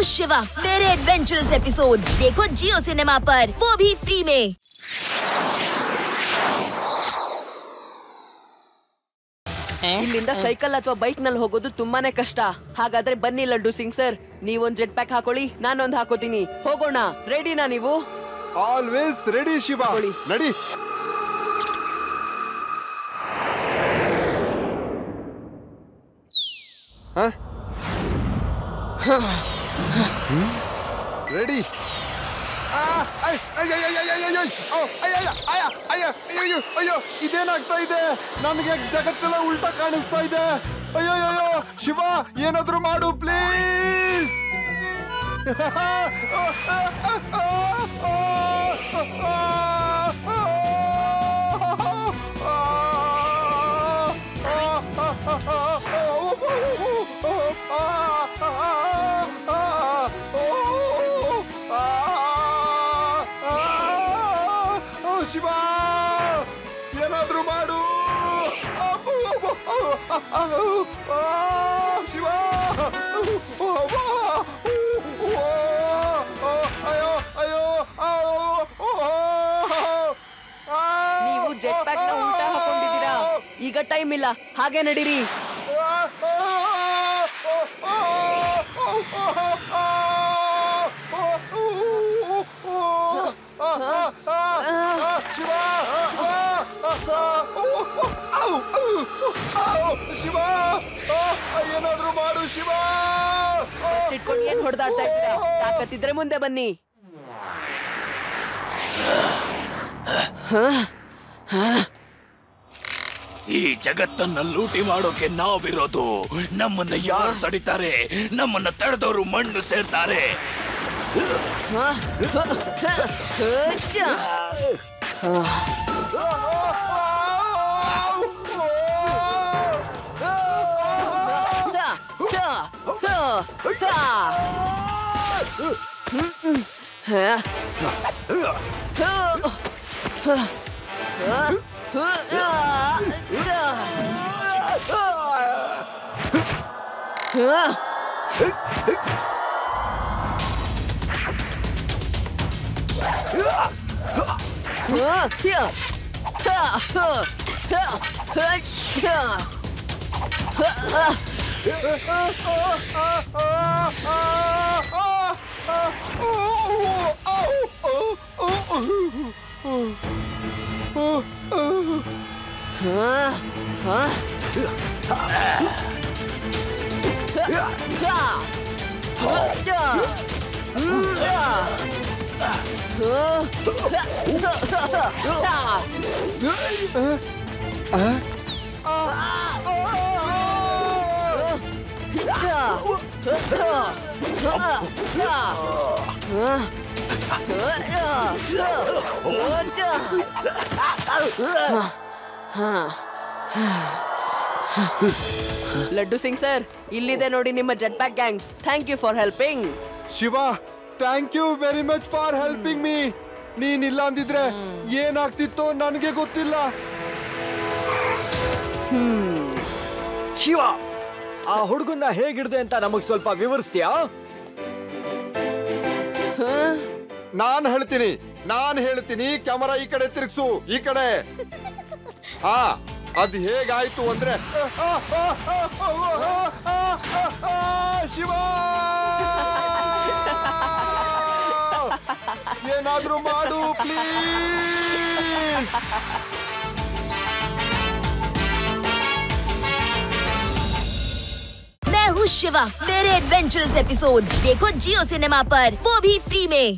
हूँ शिवा, मेरे adventurous episode देखो जियो सिनेमा पर, वो भी फ्री में। ಇಲ್ಲಿಂದ ಸೈಕಲ್ ಅಥವಾ ಬೈಕ್ ನಲ್ಲಿ ಹೋಗೋದು ತುಂಬಾನೇ ಕಷ್ಟ. ಹಾಗಾದ್ರೆ ಬನ್ನಿ ಲಡ್ಡು ಸಿಂಗ್ ಸರ್, ನೀವೊಂದ್ ಜೆಟ್ ಪ್ಯಾಕ್ ಹಾಕೊಳ್ಳಿ, ನಾನೊಂದ್ ಹಾಕೋತೀನಿ. ಹೋಗೋಣ. ರೆಡಿನಾ ನೀವು? Always ready Shiva. ನಡಿ. ರೆಡಿ. ಅಯ್ಯೋ ಇದೇನಾಗ್ತಾ ಇದೆ? ನನಗೆ ಜಗತ್ತೆಲ್ಲ ಉಲ್ಟಾ ಕಾಣಿಸ್ತಾ ಇದೆ. ಅಯ್ಯೋ ಶಿವ, ಏನಾದ್ರೂ ಮಾಡು ಪ್ಲೀಸ್. ಶಿವ, ಏನಾದ್ರೂ ಮಾಡು. ಶಿವ, ನೀವು ಜೆಟ್ ಪ್ಯಾಕ್ ನ ಉಲ್ಟಾ ಹಾಕೊಂಡಿದ್ದೀರಾ. ಈಗ ಟೈಮ್ ಇಲ್ಲ, ಹಾಗೆ ನಡೀರಿ. ಶಿವ, ಏನಾದ್ರೂ ಮಾಡು ಶಿವ. ಇಟ್ಕೊಂಡು ಏನ್ ಹೊಡೆದಾಡ್ತಾ ಇದ್ದೀರಾ? ತಾಕತ್ತಿದ್ರೆ ಮುಂದೆ ಬನ್ನಿ. ಈ ಜಗತ್ತನ್ನ ಲೂಟಿ ಮಾಡೋಕೆ ನಾವಿರೋದು. ನಮ್ಮನ್ನ ಯಾರು ತಡಿತಾರೆ? ನಮ್ಮನ್ನ ತಡೆದವರು ಮಣ್ಣು ಸೇರ್ತಾರೆ. ಲಡ್ಡು ಸಿಂಗ್ ಸರ್, ಇಲ್ಲಿದೆ ನೋಡಿ ನಿಮ್ಮ jet pack gang. Thank you for helping. Shiva, thank you very much for helping me. ನೀನಿಲ್ಲ ಅಂದಿದ್ರೆ ಏನಾಗ್ತಿತ್ತೋ ನನಗೆ ಗೊತ್ತಿಲ್ಲ. ಶಿವ, ಆ ಹುಡುಗನ್ನ ಹೇಗಿಡ್ದೆ ಅಂತ ನಮಗ್ ಸ್ವಲ್ಪ ವಿವರಿಸ್ತೀಯಾ? ನಾನ್ ಹೇಳ್ತೀನಿ. ಕ್ಯಾಮರಾ ಈ ಕಡೆ ತಿರ್ಗ್ಸು, ಈ ಕಡೆ. ಅದ್ ಹೇಗಾಯ್ತು ಅಂದ್ರೆ, ಶಿವ ಏನಾದ್ರೂ ಮಾಡು ಪ್ಲೀಸ್. मैं हूँ शिवा, मेरे एडवेंचरस एपिसोड देखो जियो सिनेमा पर, वो भी फ्री में।